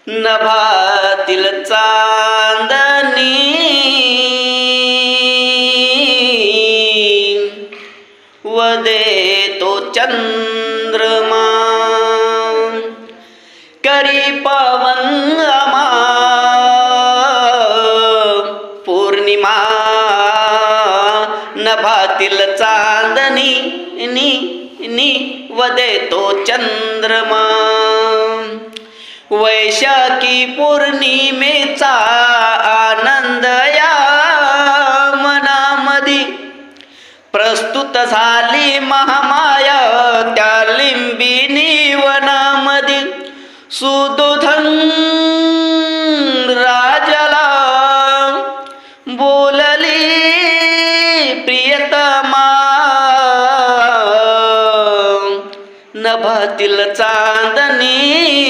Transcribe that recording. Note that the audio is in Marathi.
नभातील चांदणी वदे तो चंद्रमा करी पवन अमा पौर्णिमा नभातील चांदणी वदे तो चंद्रमा वैशाखी पौर्णिमेचा आनंद या मनामध्ये प्रस्तुत झाली महामाया त्या लिंबिनी वनामध्ये सुदोधन राजाला बोलली प्रियतमा नभातील चांदणी